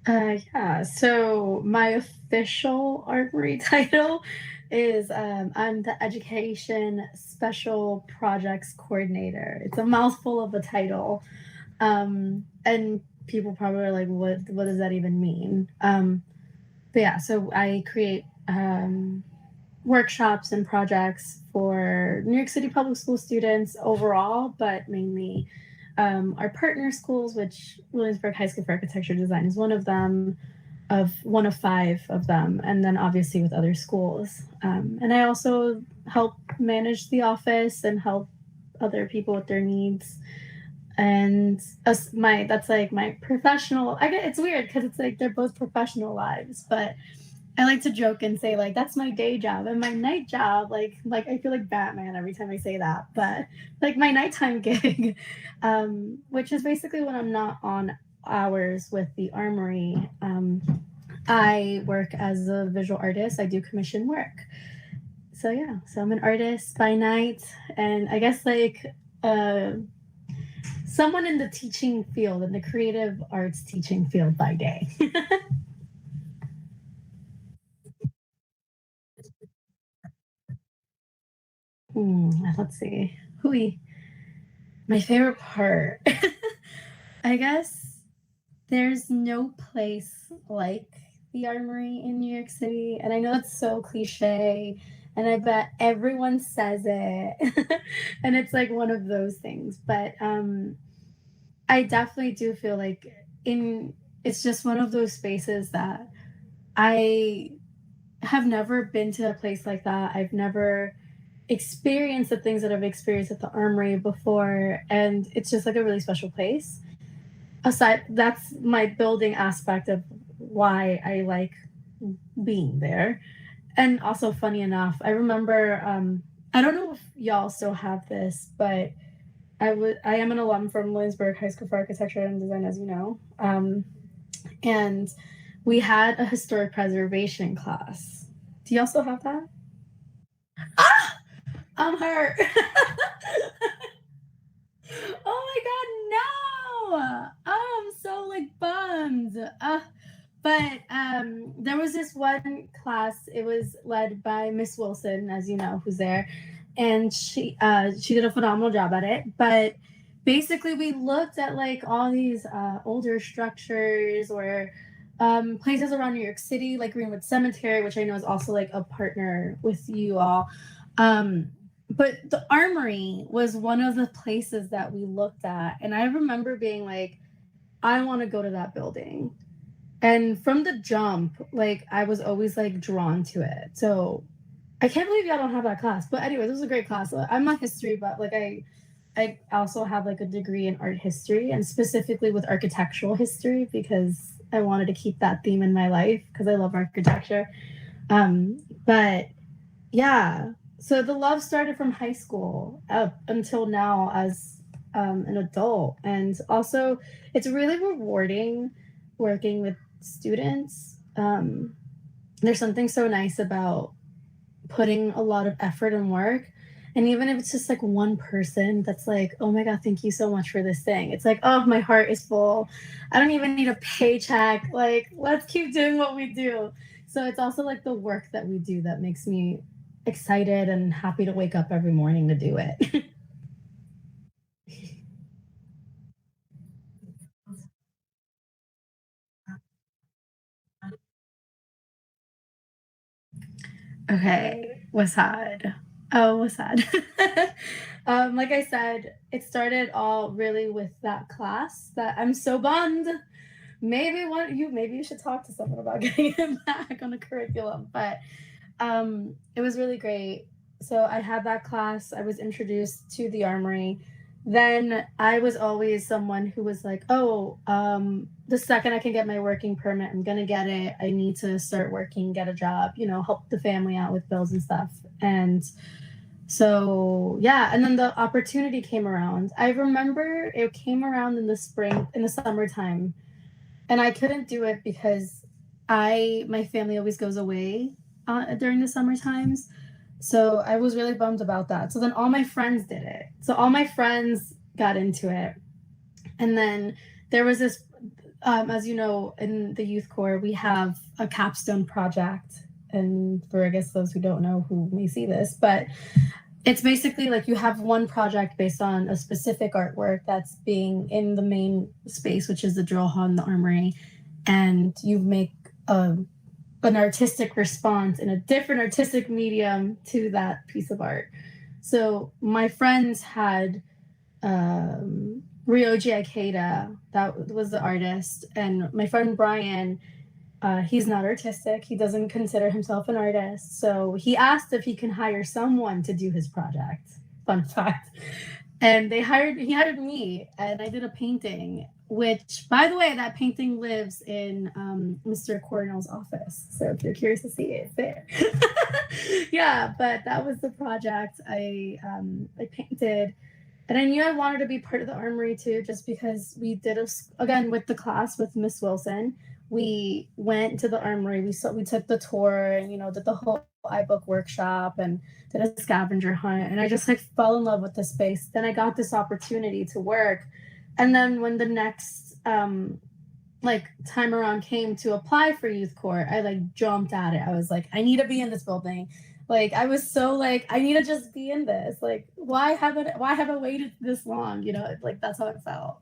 Yeah, so my official Armory title is I'm the Education Special Projects Coordinator. It's a mouthful of a title. And people probably are like, what does that even mean? But yeah, so I create workshops and projects for New York City public school students overall, but mainly our partner schools, which Williamsburg High School for Architecture Design is one of them, of one of five of them, and then obviously with other schools. And I also help manage the office and help other people with their needs. And my that's like my professional. I get it's weird because it's like they're both professional lives, but I like to joke and say like that's my day job and my night job. Like I feel like Batman every time I say that, but like my nighttime gig, which is basically when I'm not on hours with the Armory. I work as a visual artist. I do commission work. So yeah, so I'm an artist by night, and I guess like uh, someone in the teaching field, in the creative arts teaching field by day. Let's see. Hui. My favorite part. I guess there's no place like the Armory in New York City. And I know it's so cliche, and I bet everyone says it. And it's like one of those things. But I definitely do feel like in it's just one of those spaces that I have never been to a place like that. I've never experienced the things that I've experienced at the Armory before, and it's just like a really special place. Aside, that's my building aspect of why I like being there. And also, funny enough, I remember I don't know if y'all still have this, but I am an alum from Williamsburg High School for Architecture and Design, as you know, and we had a historic preservation class. Do you also have that? Ah, I'm hurt. Oh my god, no! Oh, I'm so like bummed. But there was this one class. It was led by Miss Wilson, as you know, who's there, and she did a phenomenal job at it. But basically, we looked at like all these older structures or places around New York City, like Greenwood Cemetery, which I know is also like a partner with you all. But the Armory was one of the places that we looked at, and I remember being like, I want to go to that building. And from the jump, like I was always like drawn to it. So I can't believe y'all don't have that class. But anyway, this was a great class. I'm not history, but like I also have like a degree in art history and specifically with architectural history because I wanted to keep that theme in my life because I love architecture. But yeah, so the love started from high school up until now as an adult. And also, it's really rewarding working with students. There's something so nice about putting a lot of effort and work. And even if it's just like one person that's like, oh my God, thank you so much for this thing. It's like, oh, my heart is full. I don't even need a paycheck. Like, let's keep doing what we do. So it's also like the work that we do that makes me excited and happy to wake up every morning to do it. Okay, WHSAD. Oh, WHSAD. Like I said, it started all really with that class that I'm so bummed. Maybe you should talk to someone about getting it back on the curriculum. But it was really great. So I had that class. I was introduced to the Armory. Then I was always someone who was like, oh, the second I can get my working permit, I'm gonna get it. I need to start working, get a job, help the family out with bills and stuff. And so yeah, and then the opportunity came around. I remember it came around in the spring, in the summertime, and I couldn't do it because my family always goes away during the summer times. So I was really bummed about that. So then all my friends did it. So all my friends got into it. And then there was this, as you know, in the youth corps, we have a capstone project. And for, I guess, those who don't know who may see this, but it's basically like you have one project based on a specific artwork that's being in the main space, which is the drill hall in the Armory. And you make an artistic response in a different artistic medium to that piece of art. So my friends had Ryoji Ikeda, that was the artist, and my friend Brian, he's not artistic. He doesn't consider himself an artist. So he asked if he can hire someone to do his project. Fun fact. And he hired me, and I did a painting, which, by the way, that painting lives in Mr. Cornell's office. So if you're curious to see it, it's there. Yeah, but that was the project I painted. And I knew I wanted to be part of the Armory too, just because we did again with the class with Miss Wilson. We went to the Armory. We took the tour and did the whole iBook workshop and did a scavenger hunt. And I just like fell in love with the space. Then I got this opportunity to work, and then when the next like time around came to apply for youth corps, I like jumped at it. I was like, I need to be in this building. Like I was so like, I need to just be in this. Like, why have I waited this long? Like that's how it felt.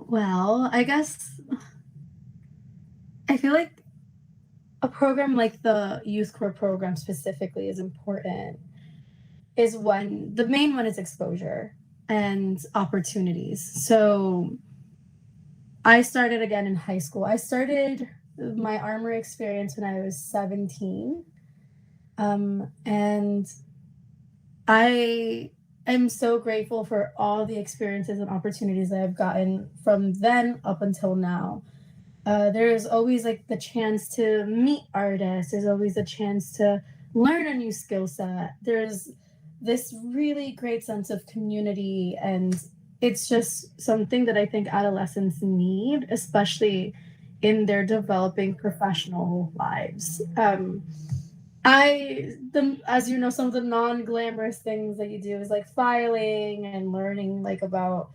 Well, I guess I feel like a program like the youth corps program specifically is important is when the main one is exposure and opportunities. So I started again in high school. I started my Armory experience when I was 17. And I am so grateful for all the experiences and opportunities that I've gotten from then up until now. There's always like the chance to meet artists. There's always a chance to learn a new skill set. There's this really great sense of community, and it's just something that I think adolescents need, especially in their developing professional lives. As you know, some of the non-glamorous things that you do is like filing and learning like about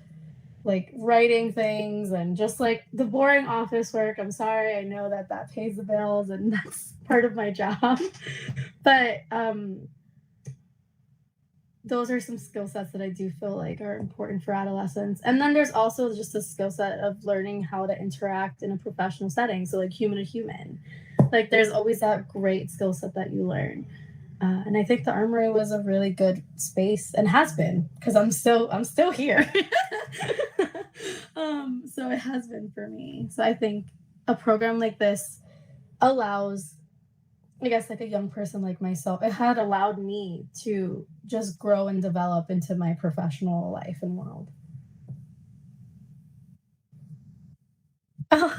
like writing things and just like the boring office work. I'm sorry, I know that pays the bills and that's part of my job. But those are some skill sets that I do feel like are important for adolescents. And then there's also just a skill set of learning how to interact in a professional setting. So like human to human. Like there's always that great skill set that you learn. And I think the Armory was a really good space and has been because I'm still here. So it has been for me. So I think a program like this allows, I guess, like a young person like myself, it had allowed me to just grow and develop into my professional life and world. Oh,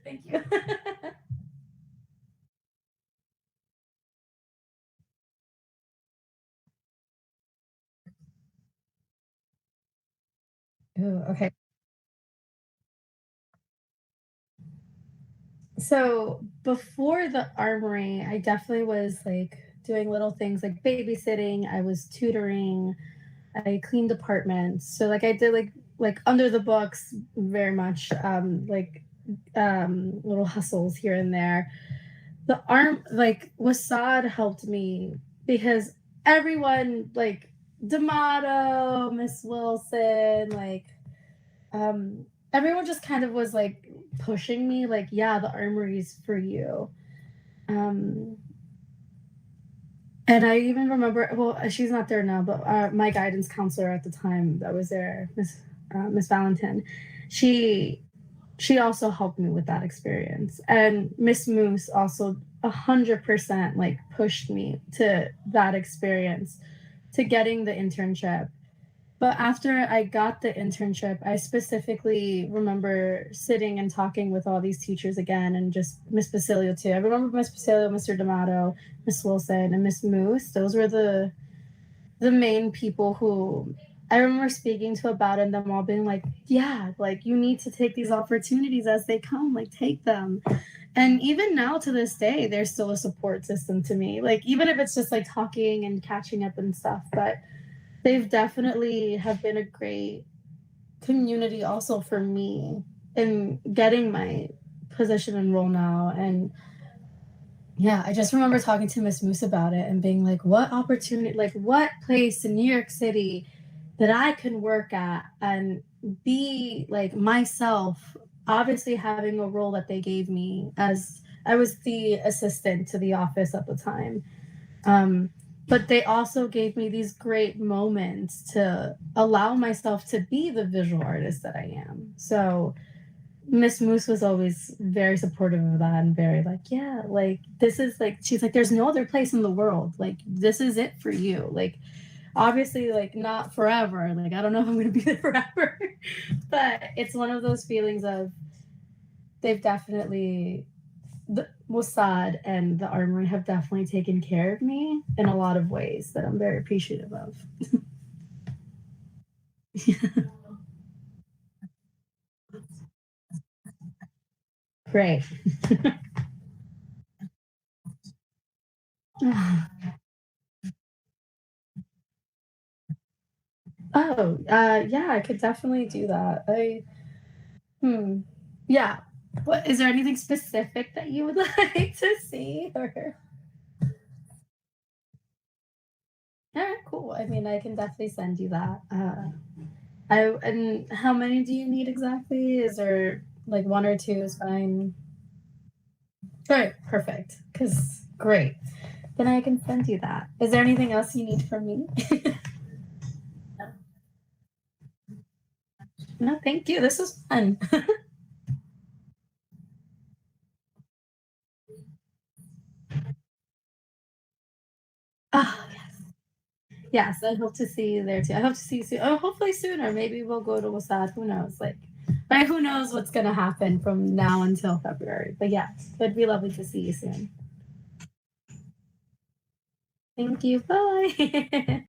thank you. Ooh, okay. So before the Armory, I definitely was like doing little things like babysitting. I was tutoring. I cleaned apartments. So like I did like under the books very much little hustles here and there. The arm like WHSAD helped me because everyone like D'Amato, Miss Wilson, like everyone just kind of was like pushing me like, yeah, the Armory's for you. Um and I even remember, well, she's not there now, but my guidance counselor at the time that was there, Miss Valentin, she she also helped me with that experience. And Miss Moose also 100% like pushed me to that experience, to getting the internship. But after I got the internship, I specifically remember sitting and talking with all these teachers again, and just Miss Basilio too. I remember Miss Basilio, Mr. D'Amato, Miss Wilson, and Miss Moose. Those were the main people who I remember speaking to about it and them all being like, yeah, like you need to take these opportunities as they come, like take them. And even now to this day, there's still a support system to me. Like even if it's just like talking and catching up and stuff, but they've definitely have been a great community also for me in getting my position and role now. And yeah, I just remember talking to Miss Moose about it and being like, what opportunity, like what place in New York City that I can work at and be like myself, obviously having a role that they gave me as I was the assistant to the office at the time. Um, but they also gave me these great moments to allow myself to be the visual artist that I am. So Miss Moose was always very supportive of that and very like, yeah, like this is like she's like, there's no other place in the world. Like this is it for you. Like obviously like not forever. Like I don't know if I'm gonna be there forever. But it's one of those feelings of they've definitely the WHSAD and the Armory have definitely taken care of me in a lot of ways that I'm very appreciative of. Great. Oh, yeah, I could definitely do that. Hmm. Yeah. What is there anything specific that you would like to see or all right, cool. I mean, I can definitely send you that. I and how many do you need exactly? Is there like one or two is fine? All right, perfect. Cause great. Then I can send you that. Is there anything else you need from me? No, thank you. This was fun. Oh, yes, I hope to see you there too. I hope to see you soon. Oh, hopefully sooner. Maybe we'll go to WhatsApp. Who knows? Like, right? Who knows what's gonna happen from now until February? But yeah, it'd be lovely to see you soon. Thank you. Bye.